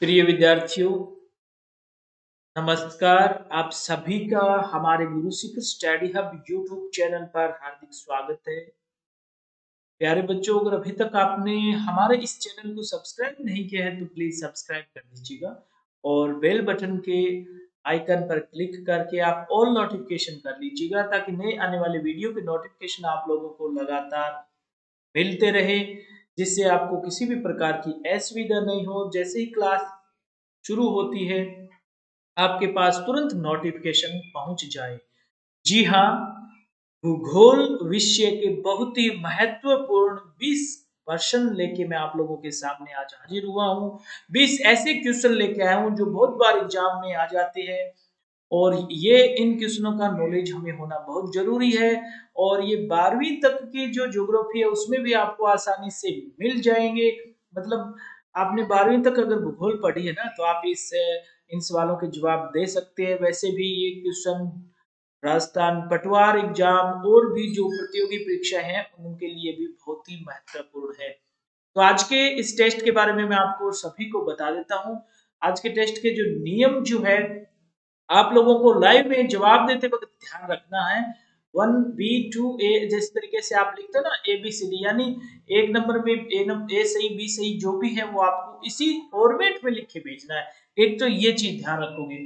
प्रिय विद्यार्थियों, नमस्कार। आप सभी का हमारे गुरु सीख स्टडी हब यूट्यूब चैनल पर हार्दिक स्वागत है। प्यारे बच्चों, अगर अभी तक आपने हमारे इस चैनल को सब्सक्राइब नहीं किया है तो प्लीज सब्सक्राइब कर दीजिएगा और बेल बटन के आइकन पर क्लिक करके आप ऑल नोटिफिकेशन कर लीजिएगा ताकि नए आने वाले वीडियो के नोटिफिकेशन आप लोगों को लगातार मिलते रहे, जिससे आपको किसी भी प्रकार की असुविधा नहीं हो। जैसे ही क्लास शुरू होती है आपके पास तुरंत नोटिफिकेशन पहुंच जाए। जी हाँ, भूगोल विषय के बहुत ही महत्वपूर्ण 20 क्वेश्चन लेके मैं आप लोगों के सामने आज हाजिर हुआ हूँ। 20 ऐसे क्वेश्चन लेके आया हूँ जो बहुत बार एग्जाम में आ जाते हैं और ये इन क्वेश्चनों का नॉलेज हमें होना बहुत जरूरी है। और ये 12वीं तक की जो ज्योग्राफी है उसमें भी आपको आसानी से मिल जाएंगे। मतलब आपने 12वीं तक अगर भूगोल पढ़ी है ना तो आप इन सवालों के जवाब दे सकते हैं। वैसे भी ये क्वेश्चन राजस्थान पटवार एग्जाम और भी जो प्रतियोगी परीक्षा है उनके लिए भी बहुत ही महत्वपूर्ण है। तो आज के इस टेस्ट के बारे में मैं आपको सभी को बता देता हूँ। आज के टेस्ट के जो नियम जो है आप लोगों को लाइव में जवाब देते वक्त ध्यान रखना है। 1 B 2 A जिस तरीके से आप लिखते हैं ना ABCD, यानी एक नंबर में ए सही बी सही जो भी है वो आपको इसी फॉर्मेट में लिख के भेजना है। एक तो ये चीज ध्यान रखोगे।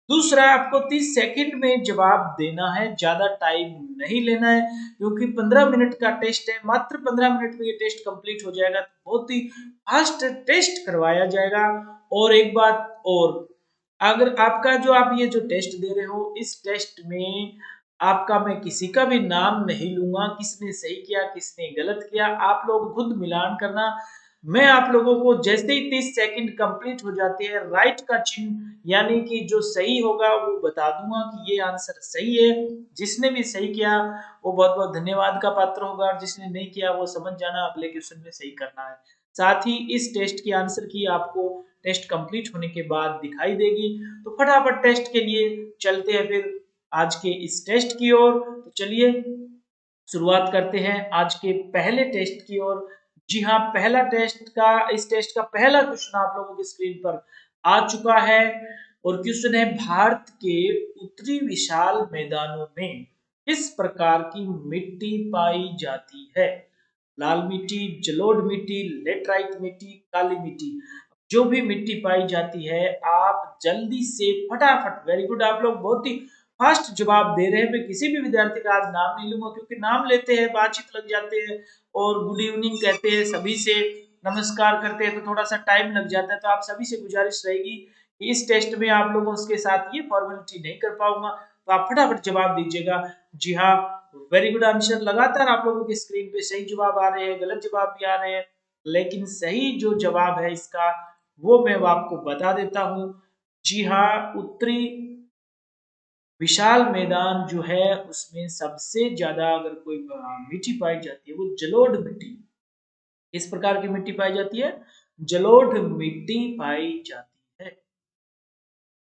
दूसरा, आपको 30 सेकंड में जवाब देना है, ज्यादा टाइम नहीं लेना है क्योंकि 15 मिनट का टेस्ट है। मात्र 15 मिनट में ये टेस्ट कंप्लीट हो जाएगा। तो बहुत ही फास्ट टेस्ट करवाया जाएगा। और एक बात और, अगर आपका जो आप ये जो टेस्ट दे रहे हो इस टेस्ट में आपका मैं किसी का भी नाम नहीं लूंगा, किसने सही किया किसने गलत किया आप लोग खुद मिलान करना। मैं आप लोगों को जैसे ही 30 सेकंड कंप्लीट हो जाते हैं राइट का चिन्ह यानी कि जो सही होगा वो बता दूंगा कि ये आंसर सही है। जिसने भी सही किया वो बहुत बहुत धन्यवाद का पात्र होगा और जिसने नहीं किया वो समझ जाना अगले क्वेश्चन में सही करना है। साथ ही इस टेस्ट की आंसर की आपको टेस्ट कंप्लीट होने के बाद दिखाई देगी। तो फटाफट टेस्ट के लिए चलते हैं फिर आज के इस टेस्ट की ओर। तो चलिए शुरुआत करते हैं आज के पहले टेस्ट की ओर। जी हाँ, पहला टेस्ट का इस टेस्ट का पहला क्वेश्चन आप लोगों की स्क्रीन पर आ चुका है और क्वेश्चन है, भारत के उत्तरी विशाल मैदानों में किस प्रकार की मिट्टी पाई जाती है? लाल मिट्टी, जलोढ़ मिट्टी, लेटराइट मिट्टी, काली मिट्टी। जो भी मिट्टी पाई जाती है आप जल्दी से फटाफट, वेरी गुड, आप लोग बहुत ही फास्ट जवाब दे रहे हैं। मैं किसी भी विद्यार्थी का आज नाम नहीं लूंगा क्योंकि नाम लेते हैं बातचीत लग जाते हैं और गुड इवनिंग कहते हैं, सभी से नमस्कार करते हैं तो थोड़ा सा टाइम लग जाता है। तो आप सभी से गुजारिश रहेगी कि इस टेस्ट में आप लोगों के साथ ये फॉर्मेलिटी नहीं कर पाऊंगा, तो आप फटाफट जवाब दीजिएगा। जी हाँ, वेरी गुड आंसर। लगातार आप लोगों की स्क्रीन पे सही जवाब आ रहे हैं, गलत जवाब भी आ रहे हैं, लेकिन सही जो जवाब है इसका वो मैं आपको बता देता हूं। जी हाँ, उत्तरी विशाल मैदान जो है उसमें सबसे ज्यादा अगर कोई मिट्टी पाई जाती है वो जलोढ़ मिट्टी। इस प्रकार की मिट्टी पाई जाती है, जलोढ़ मिट्टी पाई जाती है।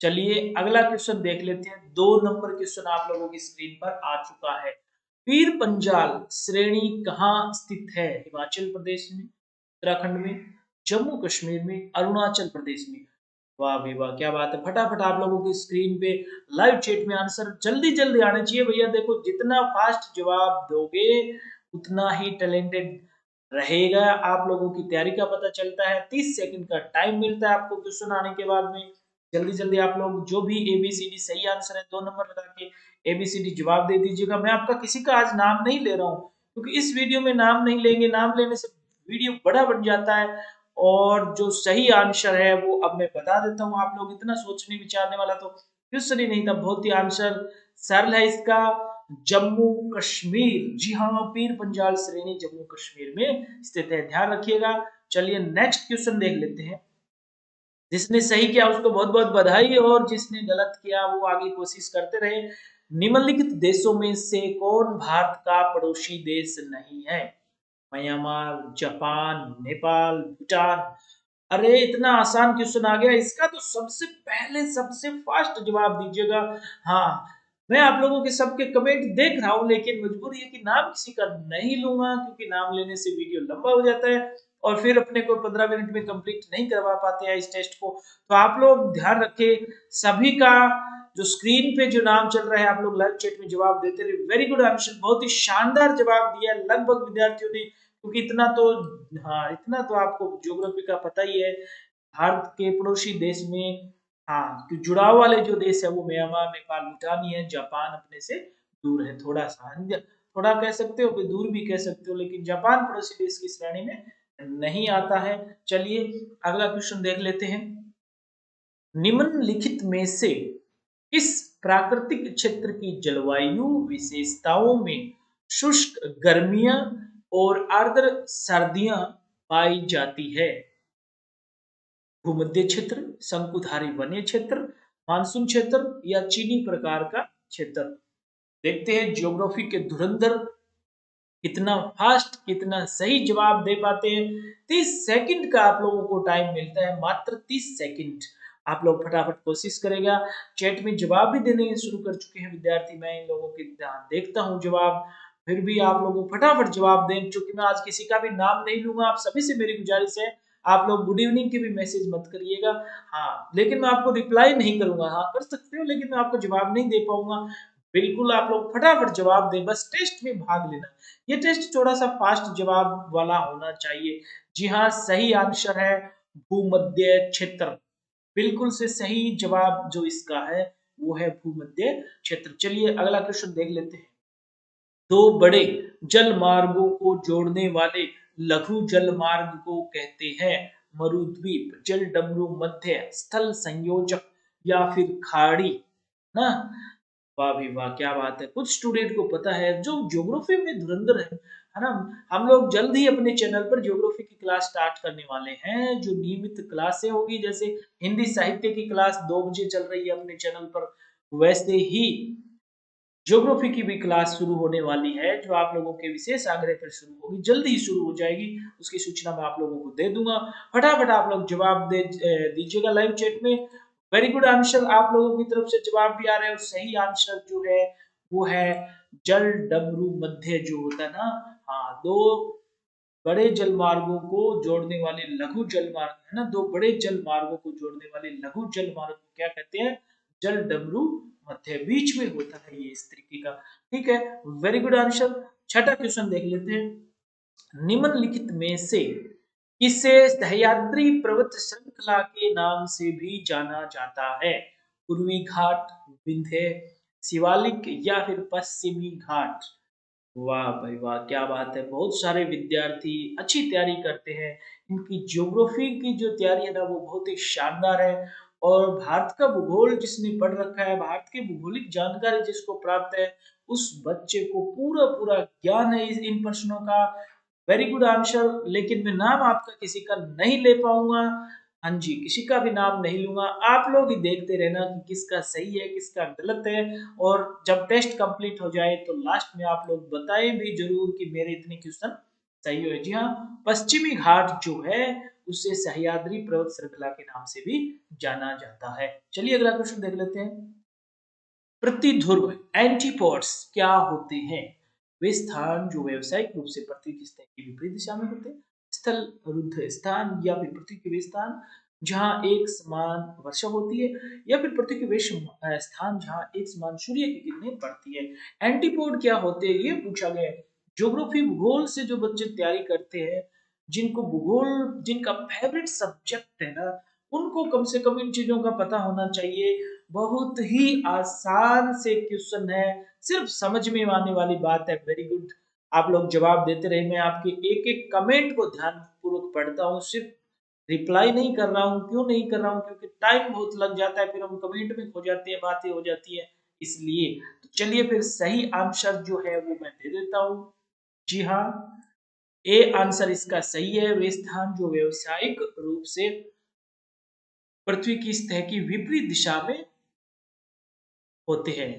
चलिए अगला क्वेश्चन देख लेते हैं। 2 नंबर क्वेश्चन आप लोगों की स्क्रीन पर आ चुका है। पीर पंजाल श्रेणी कहाँ स्थित है? हिमाचल प्रदेश में, उत्तराखंड में, जम्मू कश्मीर में, अरुणाचल प्रदेश में। वाह भाई वाह, क्या बात है। फटाफट आप लोगों की स्क्रीन पे लाइव चैट में आंसर जल्दी जल्दी आने चाहिए भैया। देखो जितना फास्ट जवाब दोगे उतना ही टैलेंटेड रहेगा। आप लोगों की तैयारी का पता चलता है। 30 सेकंड का टाइम मिलता है आपको क्वेश्चन आने के बाद में। जल्दी जल्दी आप लोग जो भी ABCD सही आंसर है 2 नंबर लगा के ABCD जवाब दे दीजिएगा। मैं आपका किसी का आज नाम नहीं ले रहा हूँ क्योंकि इस वीडियो में नाम नहीं लेंगे, नाम लेने से वीडियो बड़ा बन जाता है। और जो सही आंसर है वो अब मैं बता देता हूँ। आप लोग इतना सोचने विचारने वाला तो क्वेश्चन ही नहीं था, बहुत ही आंसर सरल है इसका, जम्मू कश्मीर। जी हाँ, पीर पंजाल श्रेणी जम्मू कश्मीर में स्थित है, ध्यान रखिएगा। चलिए नेक्स्ट क्वेश्चन देख लेते हैं। जिसने सही किया उसको बहुत बहुत बधाई और जिसने गलत किया वो आगे कोशिश करते रहे। निम्नलिखित देशों में से कौन भारत का पड़ोसी देश नहीं है? Myanmar, Japan, Nepal, Bhutan. अरे इतना आसान क्वेश्चन आ गया, इसका तो सबसे पहले सबसे फास्ट जवाब दीजिएगा। हाँ, मैं आप लोगों के सबके कमेंट देख रहा हूं लेकिन मजबूरी है कि नाम किसी का नहीं लूंगा क्योंकि नाम लेने से वीडियो लंबा हो जाता है। और फिर अपने को 15 मिनट में कंप्लीट नहीं करवा पाते हैं इस टेस्ट को, तो आप लोग ध्यान रखें सभी का जो स्क्रीन पे जो नाम चल रहा है आप लोग लाइव चैट में जवाब देते रहे। वेरी गुड आंसर, बहुत ही शानदार जवाब दिया लगभग विद्यार्थियों ने, क्योंकि इतना तो, हाँ इतना तो आपको ज्योग्राफी का पता ही है। भारत के पड़ोसी देश में, हाँ जुड़ाव वाले जो देश है वो म्यांमार, नेपाल, भूटान ही है। जापान अपने से दूर है थोड़ा सा, थोड़ा कह सकते हो, दूर भी कह सकते हो, लेकिन जापान पड़ोसी देश की श्रेणी में नहीं आता है। चलिए अगला क्वेश्चन देख लेते हैं। निम्नलिखित में से किस प्राकृतिक क्षेत्र की जलवायु विशेषताओं में शुष्क गर्मियां और आर्द्र सर्दियां पाई जाती है? भूमध्य क्षेत्र, शंकुधारी वन्य क्षेत्र, मानसून क्षेत्र या चीनी प्रकार का क्षेत्र? देखते हैं ज्योग्राफी के धुरंधर कितना फास्ट, कितना सही जवाब दे पाते हैं। 30 सेकंड का आप लोगों को टाइम मिलता है, मात्र 30 सेकंड। आप लोग फटाफट कोशिश करेगा। चैट में जवाब भी देने शुरू कर चुके हैं विद्यार्थी, मैं इन लोगों के देखता हूं जवाब, फिर भी आप लोगों फटाफट जवाब दें। चूंकि मैं आज किसी का भी नाम नहीं लूंगा, आप सभी से मेरी गुजारिश है आप लोग गुड इवनिंग के भी मैसेज मत करिएगा। हाँ लेकिन मैं आपको रिप्लाई नहीं करूंगा, हाँ कर सकते हो लेकिन मैं आपको जवाब नहीं दे पाऊंगा। बिल्कुल आप लोग फटाफट जवाब दें, बस टेस्ट में भाग लेना। ये टेस्ट थोड़ा सा फास्ट जवाब वाला होना चाहिए। जी हाँ, सही आंसर है भूमध्य क्षेत्र। बिल्कुल से सही जवाब जो इसका है वो है भूमध्य क्षेत्र। चलिए अगला क्वेश्चन देख लेते हैं। दो बड़े जल मार्गों को जोड़ने वाले लघु जल मार्ग को कहते हैं मरुद्वीप, जल डमरू, मध्य स्थल संयोजक या फिर खाड़ी ना? वाह भी वाह, क्या बात है। कुछ स्टूडेंट को पता है जो ज्योग्राफी में धुरंधर है ना। हम लोग जल्द ही अपने चैनल पर ज्योग्राफी की क्लास स्टार्ट करने वाले हैं, जो नियमित क्लासें होगी। जैसे हिंदी साहित्य की क्लास 2 बजे चल रही है अपने चैनल पर, वैसे ही ज्योग्राफी की भी क्लास शुरू होने वाली है, जो आप लोगों के विशेष आग्रह पर शुरू होगी, जल्द ही शुरू हो जाएगी। उसकी सूचना मैं आप लोगों को दे दूंगा। फटाफट आप लोग जवाब दीजिएगा लाइव चैट में। वेरी गुड आंसर, आप लोगों की तरफ से जवाब भी आ रहे हैं, और सही आंसर जो है वो है जल डमरू मध्य जो होता है ना। हाँ, दो बड़े जल मार्गों को जोड़ने वाले लघु जल मार्ग है ना, दो बड़े जल मार्गों को जोड़ने वाले लघु जल मार्ग को क्या कहते हैं? जल डमरू मध्य, बीच में होता है ये इस तरीके का। ठीक है, वेरी गुड आंसर। छठा क्वेश्चन देख लेते हैं। निम्नलिखित में से किसे सह्याद्री पर्वत श्रृंखला के नाम से भी जाना जाता है? पूर्वी घाट, विंध्य, शिवालिक या फिर पश्चिमी घाट? वाह भाई वाह, क्या बात है। बहुत सारे विद्यार्थी अच्छी तैयारी करते हैं। इनकी ज्योग्राफी की जो तैयारी है ना वो बहुत ही शानदार है। और भारत का भूगोल जिसने पढ़ रखा है, भारत की भूगोलिक जानकारी जिसको प्राप्त है, उस बच्चे को पूरा पूरा ज्ञान है इन प्रश्नों का। वेरी गुड आंसर, लेकिन मैं नाम आपका किसी का नहीं ले पाऊंगा। हाँ जी, किसी का भी नाम नहीं लूंगा। आप लोग ही देखते रहना कि किसका सही है किसका गलत है। और जब टेस्ट कंप्लीट हो जाए तो लास्ट में आप लोग बताएं भी जरूर कि मेरे इतने क्वेश्चन सही हुए। जी हाँ, पश्चिमी घाट जो है उसे सह्याद्री पर्वत श्रृंखला के नाम से भी जाना जाता है। चलिए अगला क्वेश्चन देख लेते हैं। प्रतिध्रुव एंटीपोड्स क्या होते हैं? वे स्थान जो व्यावसायिक रूप से पृथ्वी की सतह की विपरीत दिशा में होते हैं। स्थल रुद्ध स्थान या फिर पृथ्वी के वे स्थान जहां एक समान वर्षा होती है, या फिर पृथ्वी के वे स्थान जहां एक समान सूर्य की किरणें पड़ती है। एंटीपोड क्या होते हैं ये पूछा गया है। ज्योग्राफी भूगोल से जो बच्चे तैयारी करते हैं, जिनको भूगोल जिनका फेवरेट सब्जेक्ट है ना, उनको कम से कम इन चीजों का पता होना चाहिए। बहुत ही आसान से क्वेश्चन है, सिर्फ समझ में आने वाली बात है। वेरी गुड, आप लोग जवाब देते रहे। मैं आपके एक एक कमेंट को ध्यान पूर्वक पढ़ता हूँ, सिर्फ रिप्लाई नहीं कर रहा हूँ। क्यों नहीं कर रहा हूँ? क्योंकि टाइम बहुत लग जाता है, फिर हम कमेंट में खो जाते हैं, बातें हो जाती है इसलिए। तो चलिए फिर सही आंसर जो है वो मैं दे देता हूँ। जी हाँ, ए आंसर इसका सही है। वे स्थान जो व्यवसायिक रूप से पृथ्वी की सतह की विपरीत दिशा में होते हैं,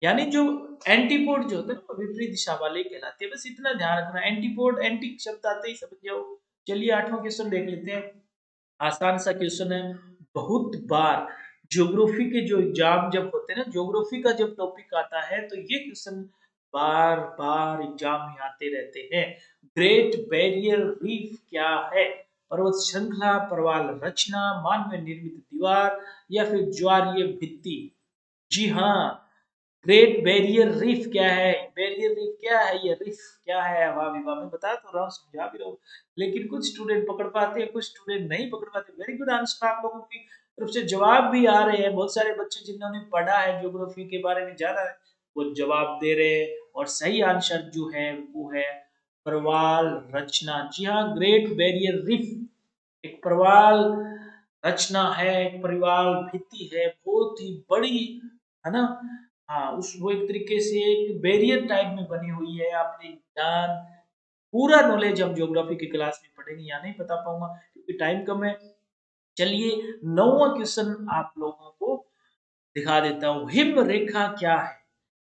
यानी जो एंटीपोड जो होते हैं ना, विपरीत दिशा वाले कहलाते हैं। बस इतना ध्यान रखना, एंटीपोड एंटी शब्द आते ही समझ जाओ। चलिए आठवां क्वेश्चन देख लेते हैं। आसान सा क्वेश्चन है। बहुत बार ज्योग्राफी के जो एग्जाम जब होते हैं ना, ज्योग्राफी का जब टॉपिक आता है तो ये क्वेश्चन बार बार एग्जाम में आते रहते हैं। ग्रेट बैरियर रीफ क्या है? पर्वत श्रृंखला, प्रवाल रचना, मानव निर्मित दीवार या फिर ज्वारीय भित्ति? जी हाँ, ग्रेट बैरियर रीफ क्या है? बैरियर रीफ क्या है? ये रीफ क्या है? वाह भाई वाह, मैं बता तो रहा हूँ, समझा भी रहा हूँ, लेकिन कुछ स्टूडेंट पकड़ पाते हैं, कुछ स्टूडेंट नहीं पकड़ पाते। वेरी गुड आंसर, आप लोगों की तरफ से जवाब भी आ रहे हैं। बहुत सारे बच्चे जिन्होंने पढ़ा है, ज्योग्राफी के बारे में जाना है, वो जवाब दे रहे हैं। और सही आंसर जो है वो है प्रवाल रचना। जी हाँ, ग्रेट बैरियर रीफ एक प्रवाल रचना है, एक प्रवाल भित्ति है, बहुत ही बड़ी, है ना। हाँ, उस वो एक तरीके से एक बैरियर टाइप में बनी हुई है। आपने ज्ञान पूरा नॉलेज हम ज्योग्राफी की क्लास में पढ़ेंगे, यहाँ नहीं बता पाऊंगा क्योंकि टाइम कम है। चलिए, 9वां क्वेश्चन आप लोगों को दिखा देता हूँ। हिम रेखा क्या है?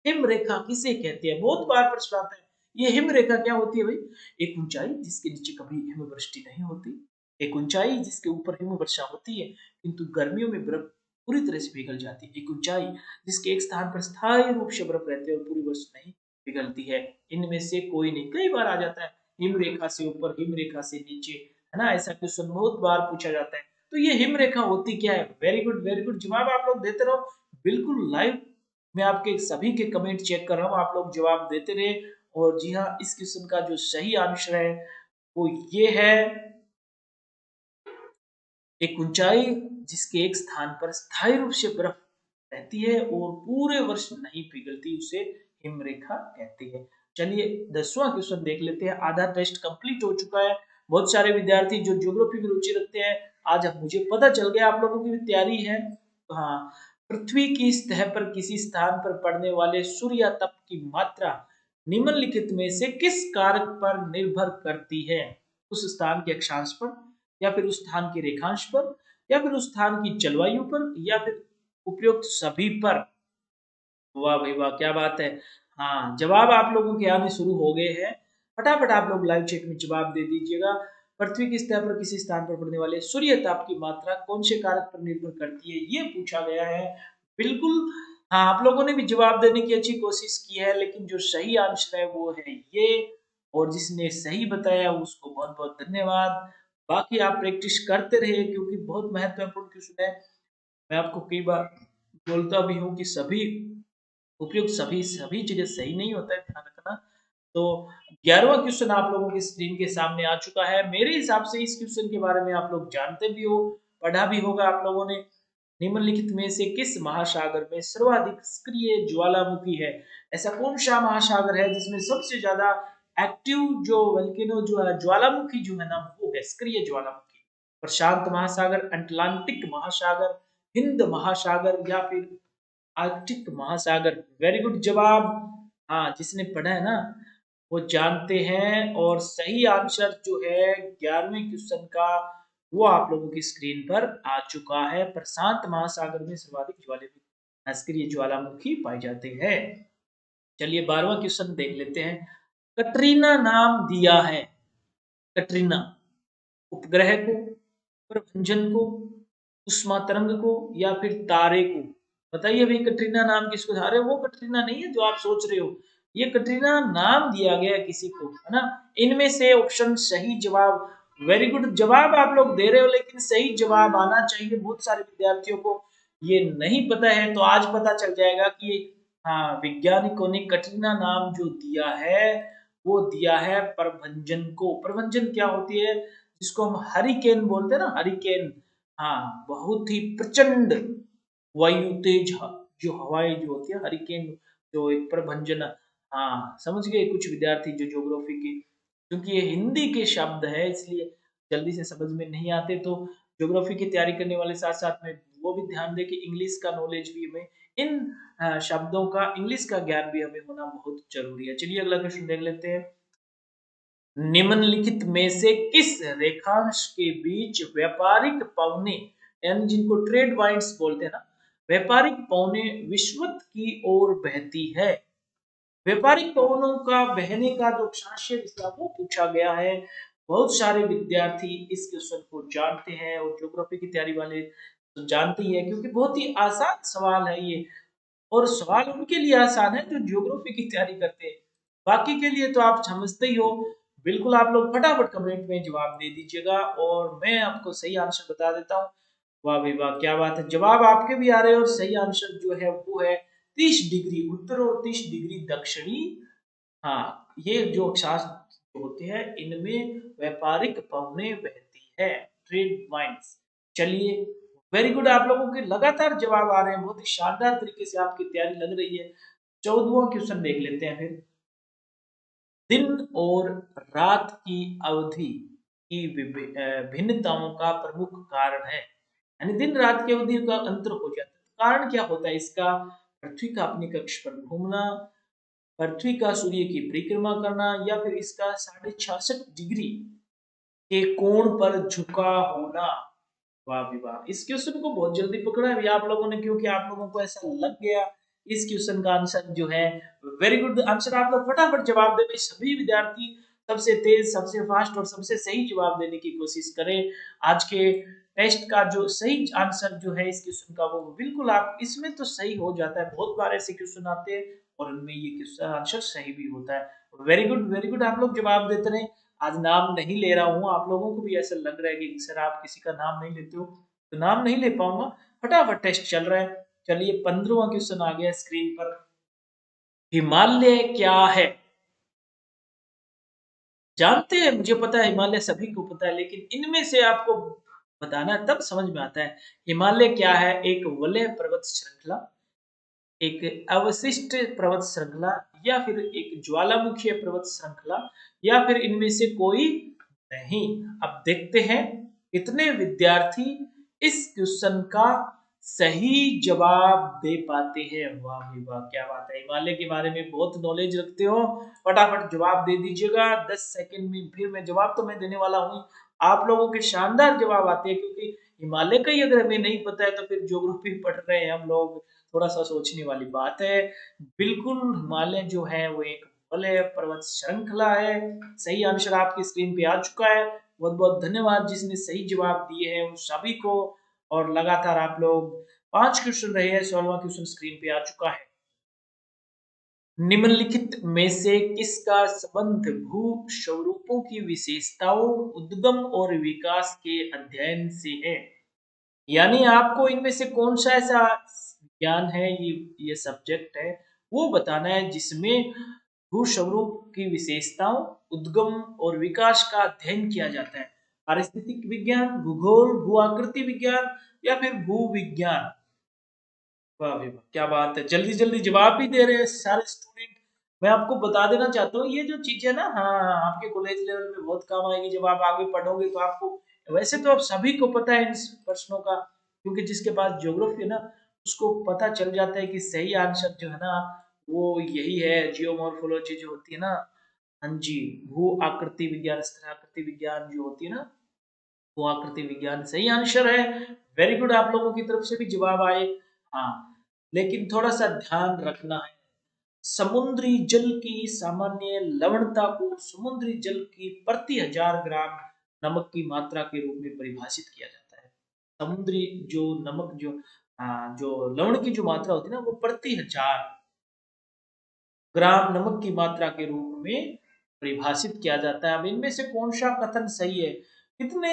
हिम रेखा किसे कहते हैं? बहुत बार प्रश्न आता है, ये हिम रेखा क्या होती है भाई? एक ऊंचाई जिसके नीचे कभी हिमवृष्टि नहीं होती, एक ऊंचाई जिसके ऊपर हिम वर्षा होती है किंतु गर्मियों में बर्फ पूरी तरह से पिघल जाती है, एक ऊंचाई जिसके एक स्थान पर स्थायी रूप से बर्फ रहती है और पूरी वर्ष नहीं पिघलती है। इनमें से कोई नहीं। कई बार आ जाता है, हिम रेखा से ऊपर, हिम रेखा से नीचे, है ना, ऐसा क्वेश्चन बहुत बार पूछा जाता है। तो ये हिम रेखा होती क्या है? वेरी गुड, वेरी गुड, जवाब आप लोग देते रहो बिल्कुल लाइव। मैं आपके सभी के कमेंट चेक कर रहा हूँ, आप लोग जवाब देते रहे। और जी हाँ, इस क्वेश्चन का जो सही आंसर है वो ये है, एक ऊंचाई जिसके एक स्थान पर स्थायी रूप से बर्फ रहती है और पूरे वर्ष नहीं पिघलती, उसे हिमरेखा कहते हैं। चलिए, 10वां क्वेश्चन देख लेते हैं। आधा टेस्ट कंप्लीट हो चुका है। बहुत सारे विद्यार्थी जो ज्योग्राफी में रुचि रखते हैं, आज अब मुझे पता चल गया आप लोगों की भी तैयारी है। तो हाँ, पृथ्वी की सतह पर किसी स्थान पर पड़ने वाले सूर्य तप की मात्रा निम्नलिखित में से किस कारक पर निर्भर करती है? उस स्थान के अक्षांश पर, या फिर उस स्थान के रेखांश पर, या फिर उस स्थान की जलवायु पर, या फिर उपयुक्त सभी पर? वाह भाई वाह, क्या बात है। हाँ, जवाब आप लोगों के आने शुरू हो गए हैं। फटाफट आप लोग लाइव चैट में जवाब दे दीजिएगा। पृथ्वी की सतह पर किसी स्थान पर पड़ने वाले सूर्य ताप की मात्रा कौन से कारक पर निर्भर करती है, ये पूछा गया है। बिल्कुल। हाँ, आप लोगों ने भी जवाब देने की अच्छी कोशिश की है, लेकिन जो सही आंसर है वो है ये। और जिसने सही बताया उसको बहुत बहुत धन्यवाद। बाकी आप प्रैक्टिस करते रहिए क्योंकि बहुत महत्वपूर्ण क्वेश्चन है। मैं आपको कई बार बोलता भी हूँ कि सभी उपयुक्त सभी सभी चीजें सही नहीं होता है, ध्यान रखना। तो 11वां क्वेश्चन आप लोगों की स्क्रीन के सामने आ चुका है। मेरे हिसाब से इस क्वेश्चन के बारे में आप लोग जानते भी हो, पढ़ा भी होगा आप लोगों ने। निम्नलिखित में से किस महासागर में सर्वाधिक सक्रिय ज्वालामुखी है? ऐसा कौन सा महासागर है जिसमें सबसे ज्यादा एक्टिव जो वोल्केनो जो है, ज्वालामुखी जो है ना, वो है सक्रिय ज्वालामुखी? प्रशांत महासागर, अटलांटिक महासागर, हिंद महासागर, या फिर आर्कटिक महासागर? वेरी गुड जवाब। हाँ, जिसने पढ़ा है ना वो जानते हैं। और सही आंसर जो है 11वें क्वेश्चन का, वो आप लोगों की स्क्रीन पर आ चुका है। प्रशांत महासागर में सर्वाधिक ज्वालामुखी सक्रिय ज्वालामुखी पाए जाते हैं। चलिए, 12वां क्वेश्चन देख लेते हैं। कटरीना नाम दिया है, कटरीना उपग्रह को, प्रभंजन को, उष्मा तरंग को, या फिर तारे को? बताइए भाई, कटरीना नाम किसको? अरे वो कटरीना नहीं है जो आप सोच रहे हो, ये कटरीना नाम दिया गया किसी को, है ना। इनमें से ऑप्शन सही जवाब, वेरी गुड जवाब आप लोग दे रहे हो, लेकिन सही जवाब आना चाहिए। बहुत सारे विद्यार्थियों को ये नहीं पता है, तो आज पता चल जाएगा कि हाँ, वैज्ञानिकों ने कटरीना नाम जो दिया है वो दिया है प्रभंजन को। प्रभंजन क्या होती है? जिसको हम हरिकेन बोलते हैं ना, हरिकेन। हाँ, बहुत ही प्रचंड वायु तेज जो हवाएं जो होती है, हरिकेन, जो एक प्रभंजन। हाँ, समझ गए कुछ विद्यार्थी जो ज्योग्राफी की, क्योंकि ये हिंदी के शब्द है इसलिए जल्दी से समझ में नहीं आते। तो ज्योग्राफी की तैयारी करने वाले साथ साथ में वो भी ध्यान दें कि इंग्लिश का नॉलेज भी हमें, इन शब्दों का इंग्लिश का ज्ञान भी हमें होना बहुत जरूरी है। चलिए, अगला क्वेश्चन देख लेते हैं। निम्नलिखित में से किस रेखांश के बीच व्यापारिक पवने, यानी जिनको ट्रेड वाइंड्स बोलते हैं ना, व्यापारिक पवने विश्वत की ओर बहती है? व्यापारिक पवनों का बहने का जो अक्षांशीय दिशा वो पूछा गया है। बहुत सारे विद्यार्थी इस क्वेश्चन को जानते हैं और ज्योग्राफी की तैयारी वाले तो जानते ही है, क्योंकि बहुत ही आसान सवाल है ये। और सवाल उनके लिए आसान है जो ज्योग्राफी की तैयारी करते हैं, बाकी के लिए तो आप समझते ही हो। बिल्कुल आप लोग फटाफट कमेंट में जवाब दे दीजिएगा और मैं आपको सही आंसर बता देता हूँ। वाह भाई वाह, क्या बात है, जवाब आपके भी आ रहे हैं और सही आंसर जो है वो है 30 डिग्री उत्तर और 30 डिग्री दक्षिणी। हाँ, ये जो अक्षांश होते हैं इनमें व्यापारिक पवनें बहती है, ट्रेड वाइंड्स। चलिए, वेरी गुड, आप लोगों के लगातार जवाब आ रहे हैं, बहुत ही शानदार तरीके से आपकी तैयारी लग रही है। 14वां क्वेश्चन देख लेते हैं फिर। दिन और रात की अवधि की भिन्नताओं का प्रमुख कारण है, यानी दिन रात की अवधि का अंतर हो जाता है। कारण क्या होता है इसका? पृथ्वी का अपने कक्ष पर घूमना, पृथ्वी का सूर्य की परिक्रमा करना, या फिर इसका 66.5 डिग्री के कोण पर झुका होना। वाह भी वाह, इस क्वेश्चन को बहुत जल्दी पकड़ा है आप लोगों ने, क्योंकि आप लोगों को ऐसा लग गया इस क्वेश्चन का आंसर जो है। वेरी गुड आंसर, आप लोग फटाफट जवाब दे। सभी विद्यार्थी सबसे तेज, सबसे फास्ट और सबसे सही जवाब देने की कोशिश करें। आज के टेस्ट का जो सही आंसर जो है इस क्वेश्चन का, वो बिल्कुल आप इसमें तो सही हो जाता है। बहुत बार ऐसे क्वेश्चन आते हैं और उनमें ये क्वेश्चन आंसर सही भी होता है। वेरी गुड, वेरी गुड, आप लोग जवाब देते रहे। आज नाम नहीं ले रहा हूँ, आप लोगों को भी ऐसा लग रहा है कि सर आप किसी का नाम नहीं लेते हो, तो नाम नहीं ले पाऊंगा। फटाफट टेस्ट चल रहा है। चलिए, 15वां क्वेश्चन आ गया स्क्रीन पर। हिमालय क्या है? जानते हैं, मुझे पता है हिमालय सभी को पता है, लेकिन इनमें से आपको बताना है, तब समझ में आता है। हिमालय क्या है? एक वलय पर्वत श्रृंखला, एक अवशिष्ट पर्वत श्रृंखला, या फिर एक ज्वालामुखीय पर्वत श्रृंखला, या फिर इनमें से कोई नहीं। अब देखते हैं कितने विद्यार्थी इस क्वेश्चन का सही जवाब दे पाते हैं। वाह भाई वाह, क्या बात है, हिमालय के बारे में बहुत नॉलेज रखते हो। फटाफट जवाब दे दीजिएगा, 10 सेकंड में फिर मैं जवाब तो मैं देने वाला हूँ। आप लोगों के शानदार जवाब आते हैं, क्योंकि हिमालय का ही अगर हमें नहीं पता है तो फिर ज्योग्राफी पढ़ रहे हैं हम लोग, थोड़ा सा सोचने वाली बात है। बिल्कुल, हिमालय जो है वो एक वलय पर्वत श्रृंखला है। सही आंसर आपकी स्क्रीन पे आ चुका है। बहुत बहुत धन्यवाद जिसने सही जवाब दिए हैं उन सभी को। और लगातार आप लोग 5 क्वेश्चन रहे हैं, 16वां क्वेश्चन स्क्रीन पे आ चुका है। निम्नलिखित में से किसका संबंध भू स्वरूपों की विशेषताओं, उद्गम और विकास के अध्ययन से है? यानी आपको इनमें से कौन सा ऐसा ज्ञान है, ये सब्जेक्ट है, वो बताना है जिसमें भू स्वरूप की विशेषताओं, उद्गम और विकास का अध्ययन किया जाता है। पारिस्थितिक विज्ञान, भूगोल, भू आकृति विज्ञान, या फिर भू विज्ञान। वाह भाई वाह, क्या बात है, जल्दी जल्दी जवाब भी दे रहे हैं सारे स्टूडेंट। मैं आपको बता देना चाहता हूँ, ये जो चीजें ना, हाँ, आपके कॉलेज लेवल में बहुत काम आएगी जब आप आगे पढ़ोगे तो आपको। वैसे तो आप सभी को पता है इन प्रश्नों का, क्योंकि जिसके पास ज्योग्राफी है ना, उसको पता चल जाता है कि सही आंसर जो है ना वो यही है। जियोमॉर्फोलॉजी जो होती है ना, हाँ जी, भू आकृति विज्ञान, स्थलाकृति विज्ञान जो होती है ना, वो आकृति विज्ञान सही आंसर है। वेरी गुड, आप लोगों की तरफ से भी जवाब आए। हाँ, लेकिन थोड़ा सा ध्यान रखना है। समुद्री जल की सामान्य लवणता को समुद्री जल की प्रति 1000 ग्राम नमक की मात्रा के रूप में परिभाषित किया जाता है। समुद्री जो नमक जो जो लवण की जो मात्रा होती है ना, वो प्रति 1000 ग्राम नमक की मात्रा के रूप में परिभाषित किया जाता है। अब इनमें से कौन सा कथन सही है? कितने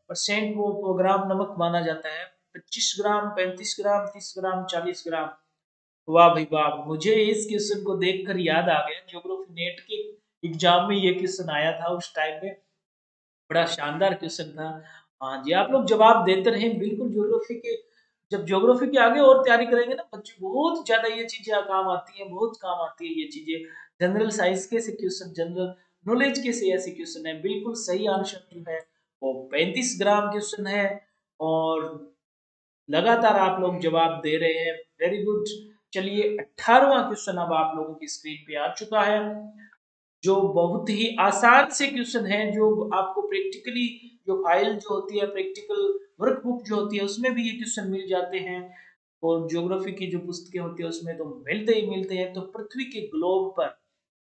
परसेंट वो ग्राम नमक माना जाता है? 25 ग्राम, 35 ग्राम, 30 ग्राम, 40 ग्राम? वाह भाई वाह, मुझे इस क्वेश्चन को देखकर याद आ गया, ज्योग्राफी नेट के एग्जाम में ये क्वेश्चन आया था उस टाइम में। बड़ा शानदार क्वेश्चन था। हाँ जी, आप लोग जवाब देते रहे बिल्कुल। ज्योग्राफी के, जब ज्योग्राफी के आगे और तैयारी करेंगे ना बच्चे, बहुत ज्यादा ये चीजें काम आती हैं, बहुत काम आती है ये चीजें। जनरल साइंस के से क्वेश्चन, जनरल नॉलेज के से ऐसे क्वेश्चन है। बिल्कुल सही आंसर जो है वो 35 ग्राम क्वेश्चन है। और लगातार आप लोग जवाब दे रहे हैं, वेरी गुड। चलिए, 18वां क्वेश्चन अब आप लोगों की स्क्रीन पे आ चुका है, जो बहुत ही आसान से क्वेश्चन है, जो आपको प्रैक्टिकली जो फाइल जो होती है, प्रैक्टिकल वर्कबुक जो होती है, उसमें भी ये क्वेश्चन मिल जाते हैं। और ज्योग्राफी की जो पुस्तकें होती है उसमें तो मिलते ही मिलते हैं। तो पृथ्वी के ग्लोब पर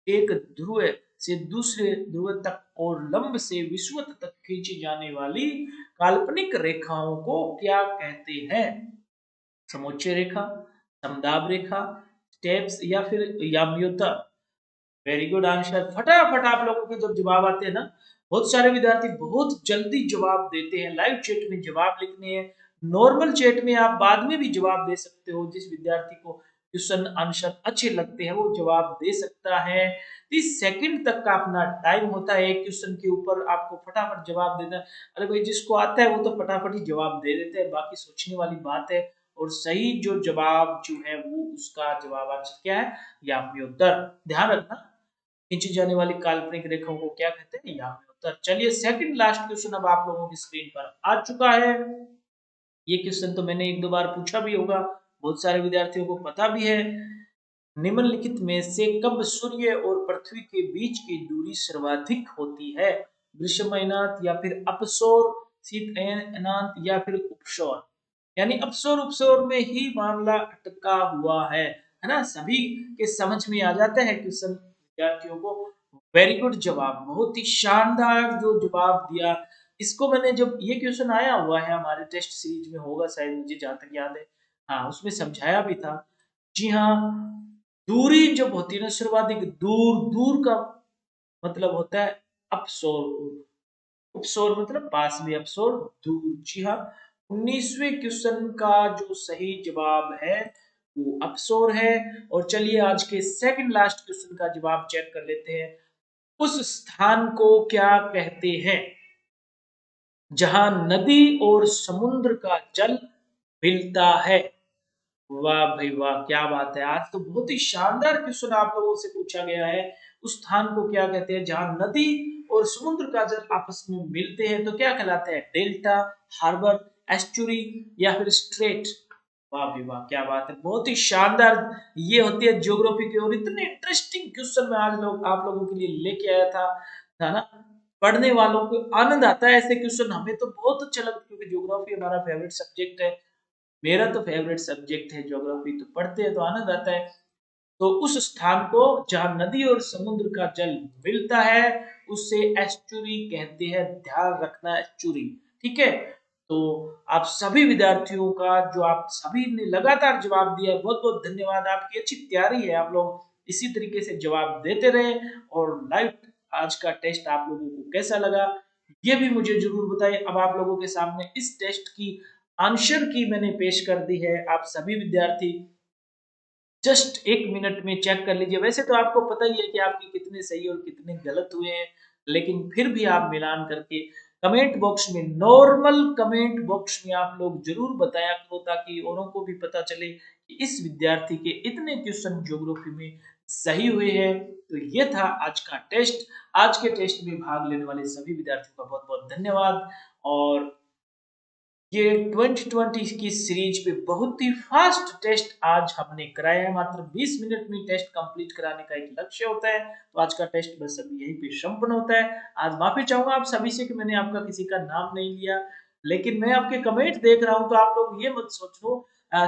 एक ध्रुव से दूसरे ध्रुव तक और लंब से विषुवत तक खींची जाने वाली काल्पनिक रेखाओं को क्या कहते हैं? समोच्च रेखा, समदाब रेखा, स्टेप्स, या फिर याम्योता? Very good answer. फटाफट आप लोगों के जब जवाब आते हैं ना, बहुत सारे विद्यार्थी बहुत जल्दी जवाब देते हैं। लाइव चैट में जवाब लिखने हैं, नॉर्मल चैट में आप बाद में भी जवाब दे सकते हो। जिस विद्यार्थी को क्वेश्चन आंसर अच्छे लगते हैं वो जवाब दे सकता है। 30 सेकंड तक का अपना टाइम होता है एक क्वेश्चन के ऊपर, आपको फटाफट जवाब देना। अरे भाई जिसको आता है वो तो फटाफट ही जवाब दे देते हैं, बाकी सोचने वाली बात है। और सही जो जवाब जो है वो उसका जवाब आंसर क्या है, या आपके उत्तर। ध्यान रखना, खींची जाने वाली काल्पनिक रेखाओं को क्या कहते हैं, यहाँ पे उत्तर। चलिए सेकंड लास्ट क्वेश्चन अब आप लोगों की स्क्रीन पर आ चुका है। ये क्वेश्चन तो मैंने एक दो बार पूछा भी होगा, बहुत सारे विद्यार्थियों को पता भी है। निम्नलिखित में से कब सूर्य और पृथ्वी के बीच की दूरी सर्वाधिक होती है? ग्रीष्म अयनात या फिर अपसौर, शीत अयनात या फिर उपसौर। यानी अपसौर उपसौर में ही मामला अटका हुआ है ना। सभी के समझ में आ जाता है क्वेश्चन विद्यार्थियों को। वेरी गुड जवाब, बहुत ही शानदार जो जवाब दिया। इसको मैंने जब ये क्वेश्चन आया हुआ है हमारे टेस्ट सीरीज में होगा शायद, मुझे जहां तक याद है, हाँ उसमें समझाया भी था। जी हाँ, दूरी जब होती है ना सर्वाधिक दूर, दूर का मतलब होता है अपसौर, उपसौर मतलब पास में, अपसौर दूर। जी हाँ, 19वें क्वेश्चन का जो सही जवाब है वो अपसौर है। और चलिए आज के सेकंड लास्ट क्वेश्चन का जवाब चेक कर लेते हैं। उस स्थान को क्या कहते हैं जहां नदी और समुद्र का जल मिलता है? वाह भाई वाह, क्या बात है। आज तो बहुत ही शानदार क्वेश्चन आप लोगों से पूछा गया है। उस स्थान को क्या कहते हैं जहां नदी और समुद्र का जल आपस में मिलते हैं, तो क्या कहलाते हैं? डेल्टा, हार्बर, एस्चुरी या फिर स्ट्रेट। वाह भाई वाह, क्या बात है, बहुत ही शानदार। ये होती है ज्योग्राफी की। और इतने इंटरेस्टिंग क्वेश्चन मैं आज आप लोगों के लिए लेके आया था ना। पढ़ने वालों को आनंद आता है ऐसे क्वेश्चन, हमें तो बहुत अच्छा लगता है क्योंकि ज्योग्राफी हमारा फेवरेट सब्जेक्ट है। मेरा तो फेवरेट सब्जेक्ट है ज्योग्राफी, तो पढ़ते हैं तो आनंद आता है। तो उस स्थान को जहां नदी और समुद्र का जल मिलता है उसे एस्चुरी कहते हैं। ध्यान रखना, एस्चुरी। ठीक है, तो आप सभी विद्यार्थियों का जो आप सभी ने लगातार जवाब दिया, बहुत बहुत धन्यवाद। आपकी अच्छी तैयारी है, आप लोग इसी तरीके से जवाब देते रहे। और लाइव आज का टेस्ट आप लोगों को कैसा लगा ये भी मुझे जरूर बताइए। अब आप लोगों के सामने इस टेस्ट की आंसर की मैंने पेश कर दी है। आप सभी विद्यार्थी जस्ट 1 मिनट में चेक कर लीजिए। वैसे तो आपको पता ही है कि आपके कितने सही और कितने गलत हुए हैं, लेकिन फिर भी आप मिलान करके कमेंट बॉक्स में, नॉर्मल कमेंट बॉक्स में आप लोग जरूर बताया करो, ताकि औरों को भी पता चले कि इस विद्यार्थी के इतने क्वेश्चन ज्योग्राफी में सही हुए हैं। तो ये था आज का टेस्ट। आज के टेस्ट में भाग लेने वाले सभी विद्यार्थियों का बहुत बहुत धन्यवाद। और ये 2020 की सीरीज पे बहुत ही फास्ट टेस्ट आज हमने कराया है। मात्र 20 मिनट में टेस्ट कंप्लीट कराने का एक लक्ष्य होता है। तो आज का टेस्ट बस अभी यहीं पे संपन्न होता है। आज माफी चाहूंगा आप सभी से कि मैंने आपका किसी का नाम नहीं लिया, लेकिन मैं आपके कमेंट देख रहा हूं तो आप लोग ये मत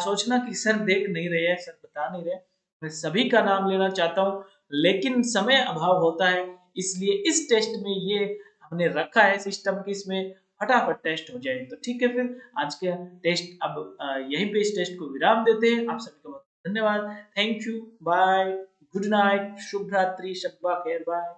सोचना कि सर देख नहीं रहे हैं, सर बता नहीं रहे। मैं सभी का नाम लेना चाहता हूँ, लेकिन समय अभाव होता है, इसलिए इस टेस्ट में ये हमने रखा है सिस्टम की इसमें फटाफट टेस्ट हो जाए। तो ठीक है, फिर आज का टेस्ट अब यहीं पे इस टेस्ट को विराम देते हैं। आप सभी का बहुत धन्यवाद। Thank you, bye, good night, शुभ रात्रि, शब्बा खैर, बाय।